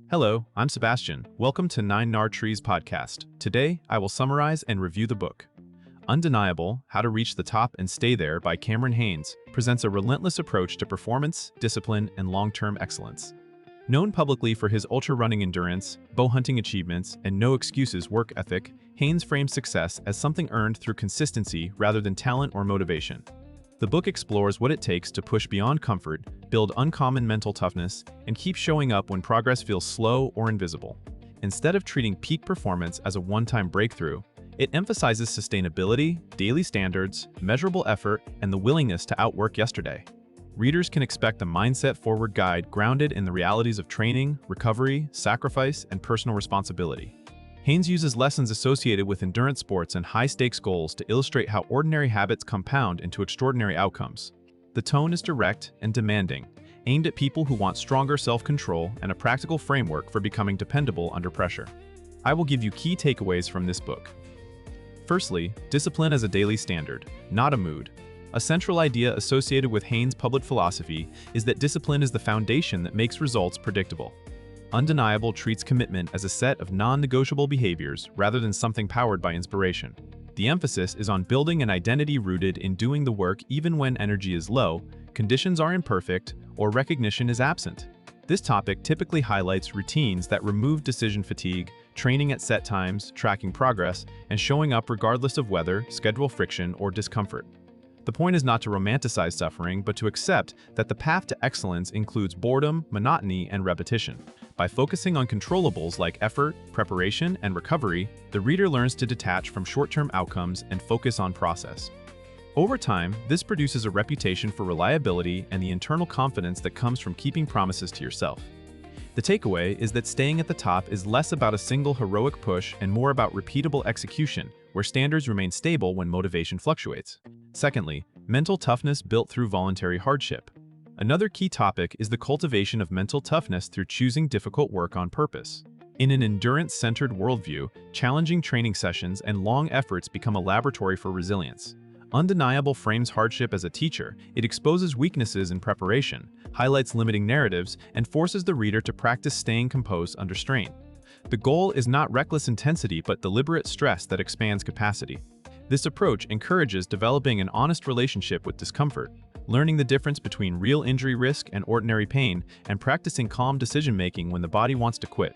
Hello, I'm Sebastian. Welcome to 9 Trees podcast. Today, I will summarize and review the book. Undeniable: How to Reach the Top and Stay There by Cameron Hanes presents a relentless approach to performance, discipline, and long-term excellence. Known publicly for his ultra-running endurance, bow-hunting achievements, and no-excuses work ethic, Hanes frames success as something earned through consistency rather than talent or motivation. The book explores what it takes to push beyond comfort, build uncommon mental toughness, and keep showing up when progress feels slow or invisible. Instead of treating peak performance as a one-time breakthrough, it emphasizes sustainability, daily standards, measurable effort, and the willingness to outwork yesterday. Readers can expect a mindset-forward guide grounded in the realities of training, recovery, sacrifice, and personal responsibility. Hanes uses lessons associated with endurance sports and high-stakes goals to illustrate how ordinary habits compound into extraordinary outcomes. The tone is direct and demanding, aimed at people who want stronger self-control and a practical framework for becoming dependable under pressure. I will give you key takeaways from this book. Firstly, discipline as a daily standard, not a mood. A central idea associated with Hanes' public philosophy is that discipline is the foundation that makes results predictable. Undeniable treats commitment as a set of non-negotiable behaviors rather than something powered by inspiration. The emphasis is on building an identity rooted in doing the work even when energy is low, conditions are imperfect, or recognition is absent. This topic typically highlights routines that remove decision fatigue, training at set times, tracking progress, and showing up regardless of weather, schedule friction, or discomfort. The point is not to romanticize suffering, but to accept that the path to excellence includes boredom, monotony, and repetition. By focusing on controllables like effort, preparation, and recovery, the reader learns to detach from short-term outcomes and focus on process. Over time, this produces a reputation for reliability and the internal confidence that comes from keeping promises to yourself. The takeaway is that staying at the top is less about a single heroic push and more about repeatable execution, where standards remain stable when motivation fluctuates. Secondly, mental toughness built through voluntary hardship. Another key topic is the cultivation of mental toughness through choosing difficult work on purpose. In an endurance-centered worldview, challenging training sessions and long efforts become a laboratory for resilience. Undeniable frames hardship as a teacher. It exposes weaknesses in preparation, highlights limiting narratives, and forces the reader to practice staying composed under strain. The goal is not reckless intensity but deliberate stress that expands capacity. This approach encourages developing an honest relationship with discomfort, learning the difference between real injury risk and ordinary pain, and practicing calm decision-making when the body wants to quit.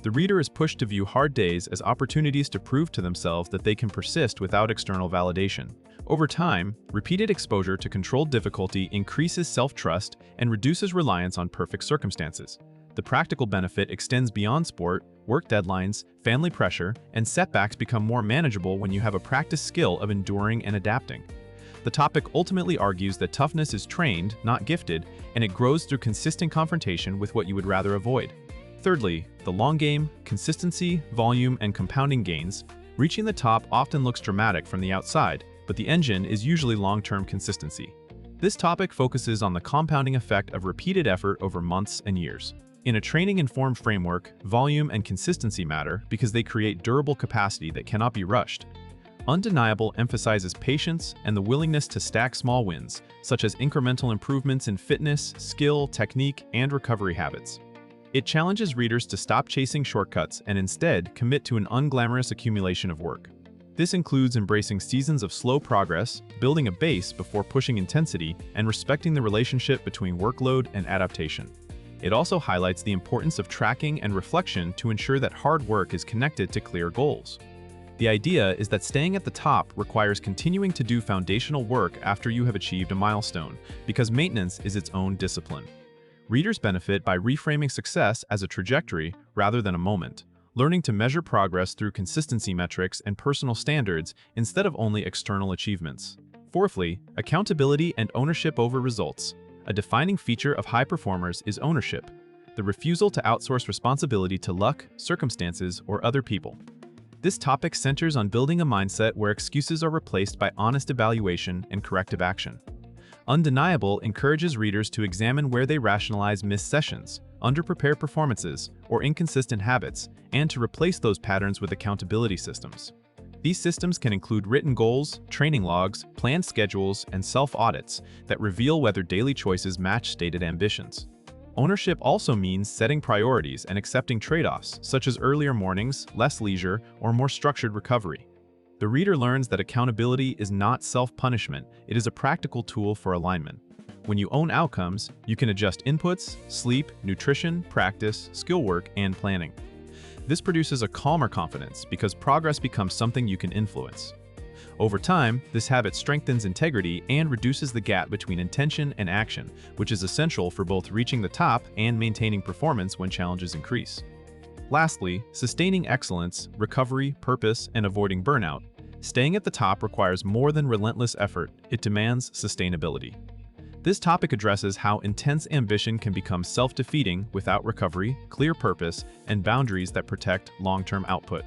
The reader is pushed to view hard days as opportunities to prove to themselves that they can persist without external validation. Over time, repeated exposure to controlled difficulty increases self-trust and reduces reliance on perfect circumstances. The practical benefit extends beyond sport. Work deadlines, family pressure, and setbacks become more manageable when you have a practiced skill of enduring and adapting. The topic ultimately argues that toughness is trained, not gifted, and it grows through consistent confrontation with what you would rather avoid. Thirdly, the long game: consistency, volume, and compounding gains. Reaching the top often looks dramatic from the outside, but the engine is usually long-term consistency. This topic focuses on the compounding effect of repeated effort over months and years. In a training-informed framework, volume and consistency matter because they create durable capacity that cannot be rushed. Undeniable emphasizes patience and the willingness to stack small wins, such as incremental improvements in fitness, skill, technique, and recovery habits. It challenges readers to stop chasing shortcuts and instead commit to an unglamorous accumulation of work. This includes embracing seasons of slow progress, building a base before pushing intensity, and respecting the relationship between workload and adaptation. It also highlights the importance of tracking and reflection to ensure that hard work is connected to clear goals. The idea is that staying at the top requires continuing to do foundational work after you have achieved a milestone, because maintenance is its own discipline. Readers benefit by reframing success as a trajectory rather than a moment, learning to measure progress through consistency metrics and personal standards instead of only external achievements. Fourthly, accountability and ownership over results. A defining feature of high performers is ownership, the refusal to outsource responsibility to luck, circumstances, or other people. This topic centers on building a mindset where excuses are replaced by honest evaluation and corrective action. Undeniable encourages readers to examine where they rationalize missed sessions, underprepare performances, or inconsistent habits, and to replace those patterns with accountability systems. These systems can include written goals, training logs, planned schedules, and self-audits that reveal whether daily choices match stated ambitions. Ownership also means setting priorities and accepting trade-offs, such as earlier mornings, less leisure, or more structured recovery. The reader learns that accountability is not self-punishment, it is a practical tool for alignment. When you own outcomes, you can adjust inputs, sleep, nutrition, practice, skill work, and planning. This produces a calmer confidence because progress becomes something you can influence. Over time, this habit strengthens integrity and reduces the gap between intention and action, which is essential for both reaching the top and maintaining performance when challenges increase. Lastly, sustaining excellence, recovery, purpose, and avoiding burnout. Staying at the top requires more than relentless effort, it demands sustainability. This topic addresses how intense ambition can become self-defeating without recovery, clear purpose, and boundaries that protect long-term output.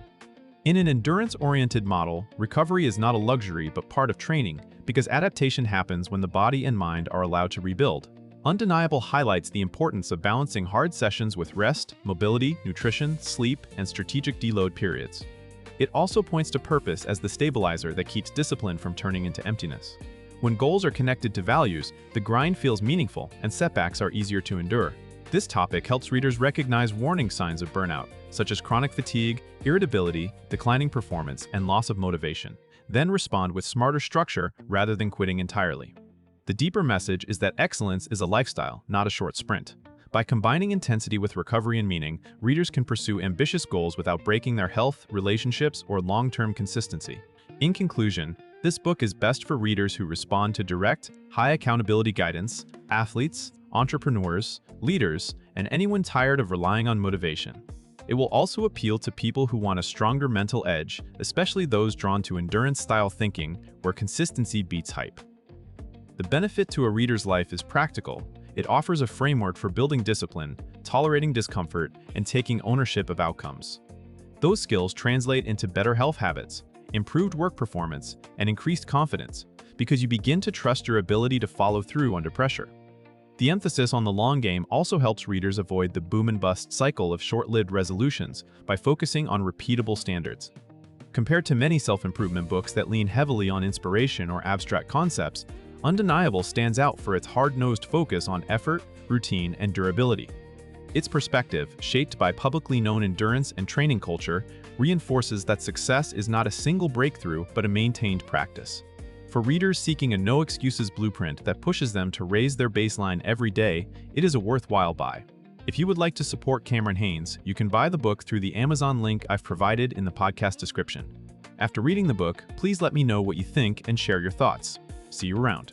In an endurance-oriented model, recovery is not a luxury but part of training because adaptation happens when the body and mind are allowed to rebuild. Undeniable highlights the importance of balancing hard sessions with rest, mobility, nutrition, sleep, and strategic deload periods. It also points to purpose as the stabilizer that keeps discipline from turning into emptiness. When goals are connected to values, the grind feels meaningful and setbacks are easier to endure. This topic helps readers recognize warning signs of burnout, such as chronic fatigue, irritability, declining performance, and loss of motivation, then respond with smarter structure rather than quitting entirely. The deeper message is that excellence is a lifestyle, not a short sprint. By combining intensity with recovery and meaning, readers can pursue ambitious goals without breaking their health, relationships, or long-term consistency. In conclusion, this book is best for readers who respond to direct, high accountability guidance, athletes, entrepreneurs, leaders, and anyone tired of relying on motivation. It will also appeal to people who want a stronger mental edge, especially those drawn to endurance-style thinking where consistency beats hype. The benefit to a reader's life is practical. It offers a framework for building discipline, tolerating discomfort, and taking ownership of outcomes. Those skills translate into better health habits, improved work performance, and increased confidence because you begin to trust your ability to follow through under pressure. The emphasis on the long game also helps readers avoid the boom and bust cycle of short-lived resolutions by focusing on repeatable standards. Compared to many self-improvement books that lean heavily on inspiration or abstract concepts, Undeniable stands out for its hard-nosed focus on effort, routine, and durability. Its perspective, shaped by publicly known endurance and training culture, reinforces that success is not a single breakthrough but a maintained practice. For readers seeking a no-excuses blueprint that pushes them to raise their baseline every day, it is a worthwhile buy. If you would like to support Cameron Hanes, you can buy the book through the Amazon link I've provided in the podcast description. After reading the book, please let me know what you think and share your thoughts. See you around.